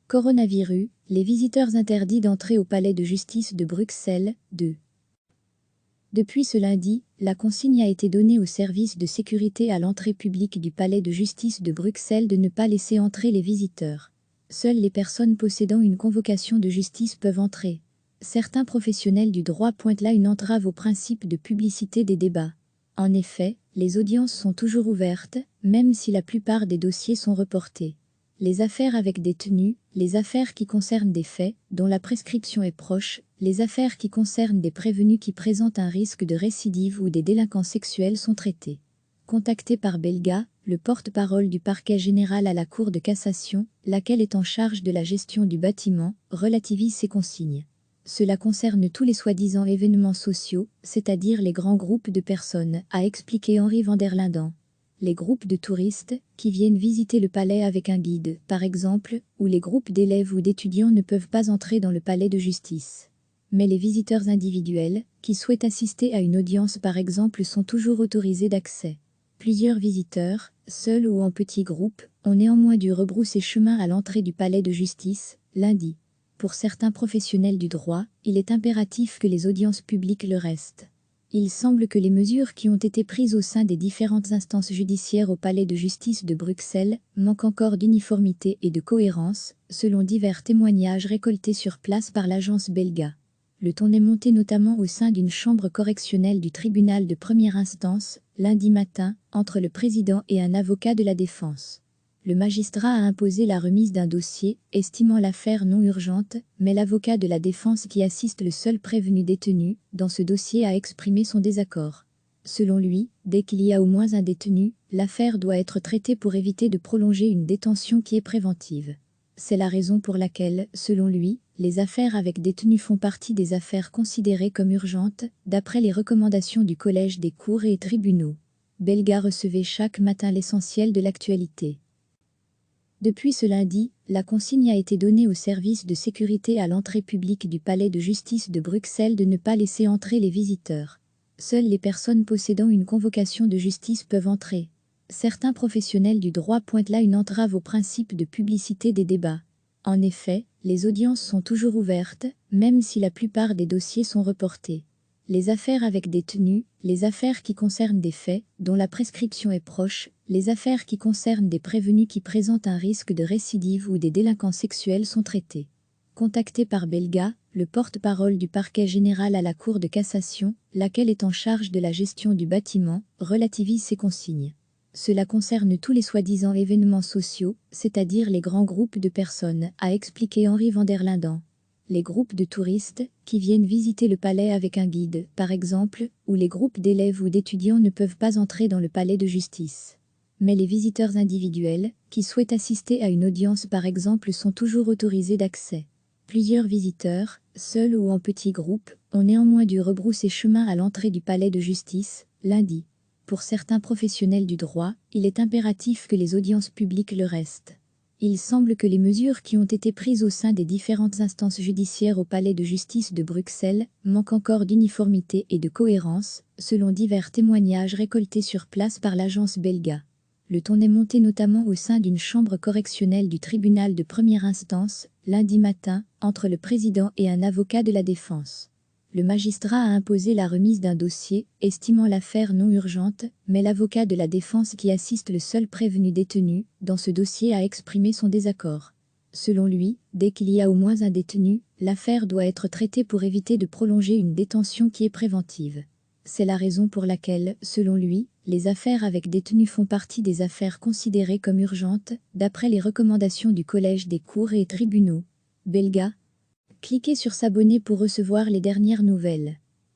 Coronavirus, les visiteurs interdits d'entrer au palais de justice de Bruxelles, 2. Depuis ce lundi, la consigne a été donnée aux services de sécurité à l'entrée publique du palais de justice de Bruxelles de ne pas laisser entrer les visiteurs. Seules les personnes possédant une convocation de justice peuvent entrer. Certains professionnels du droit pointent là une entrave au principe de publicité des débats. En effet, les audiences sont toujours ouvertes, même si la plupart des dossiers sont reportés. Les affaires avec détenus, les affaires qui concernent des faits dont la prescription est proche, les affaires qui concernent des prévenus qui présentent un risque de récidive ou des délinquants sexuels sont traitées. Contacté par Belga, le porte-parole du parquet général à la Cour de cassation, laquelle est en charge de la gestion du bâtiment, relativise ces consignes. Cela concerne tous les soi-disant événements sociaux, c'est-à-dire les grands groupes de personnes, a expliqué Henri van der Linden. Les groupes de touristes, qui viennent visiter le palais avec un guide, par exemple, ou les groupes d'élèves ou d'étudiants ne peuvent pas entrer dans le palais de justice. Mais les visiteurs individuels, qui souhaitent assister à une audience par exemple, sont toujours autorisés d'accès. Plusieurs visiteurs, seuls ou en petits groupes, ont néanmoins dû rebrousser chemin à l'entrée du palais de justice, lundi. Pour certains professionnels du droit, il est impératif que les audiences publiques le restent. Il semble que les mesures qui ont été prises au sein des différentes instances judiciaires au palais de justice de Bruxelles manquent encore d'uniformité et de cohérence, selon divers témoignages récoltés sur place par l'agence Belga. Le ton est monté notamment au sein d'une chambre correctionnelle du tribunal de première instance, lundi matin, entre le président et un avocat de la défense. Le magistrat a imposé la remise d'un dossier, estimant l'affaire non urgente, mais l'avocat de la défense qui assiste le seul prévenu détenu dans ce dossier a exprimé son désaccord. Selon lui, dès qu'il y a au moins un détenu, l'affaire doit être traitée pour éviter de prolonger une détention qui est préventive. C'est la raison pour laquelle, selon lui, les affaires avec détenus font partie des affaires considérées comme urgentes, d'après les recommandations du Collège des cours et tribunaux. Belga recevait chaque matin l'essentiel de l'actualité. Depuis ce lundi, la consigne a été donnée aux services de sécurité à l'entrée publique du palais de justice de Bruxelles de ne pas laisser entrer les visiteurs. Seules les personnes possédant une convocation de justice peuvent entrer. Certains professionnels du droit pointent là une entrave au principe de publicité des débats. En effet, les audiences sont toujours ouvertes, même si la plupart des dossiers sont reportés. Les affaires avec détenus, les affaires qui concernent des faits dont la prescription est proche, les affaires qui concernent des prévenus qui présentent un risque de récidive ou des délinquants sexuels sont traitées. Contacté par Belga, le porte-parole du parquet général à la Cour de cassation, laquelle est en charge de la gestion du bâtiment, relativise ces consignes. Cela concerne tous les soi-disant événements sociaux, c'est-à-dire les grands groupes de personnes, a expliqué Henri van der Linden. Les groupes de touristes, qui viennent visiter le palais avec un guide, par exemple, ou les groupes d'élèves ou d'étudiants ne peuvent pas entrer dans le palais de justice. Mais les visiteurs individuels, qui souhaitent assister à une audience par exemple, sont toujours autorisés d'accès. Plusieurs visiteurs, seuls ou en petits groupes, ont néanmoins dû rebrousser chemin à l'entrée du palais de justice, lundi. Pour certains professionnels du droit, il est impératif que les audiences publiques le restent. Il semble que les mesures qui ont été prises au sein des différentes instances judiciaires au palais de justice de Bruxelles manquent encore d'uniformité et de cohérence, selon divers témoignages récoltés sur place par l'agence Belga. Le ton est monté notamment au sein d'une chambre correctionnelle du tribunal de première instance, lundi matin, entre le président et un avocat de la défense. Le magistrat a imposé la remise d'un dossier, estimant l'affaire non urgente, mais l'avocat de la défense qui assiste le seul prévenu détenu dans ce dossier a exprimé son désaccord. Selon lui, dès qu'il y a au moins un détenu, l'affaire doit être traitée pour éviter de prolonger une détention qui est préventive. C'est la raison pour laquelle, selon lui, les affaires avec détenus font partie des affaires considérées comme urgentes, d'après les recommandations du Collège des cours et tribunaux. Belga. Cliquez sur s'abonner pour recevoir les dernières nouvelles.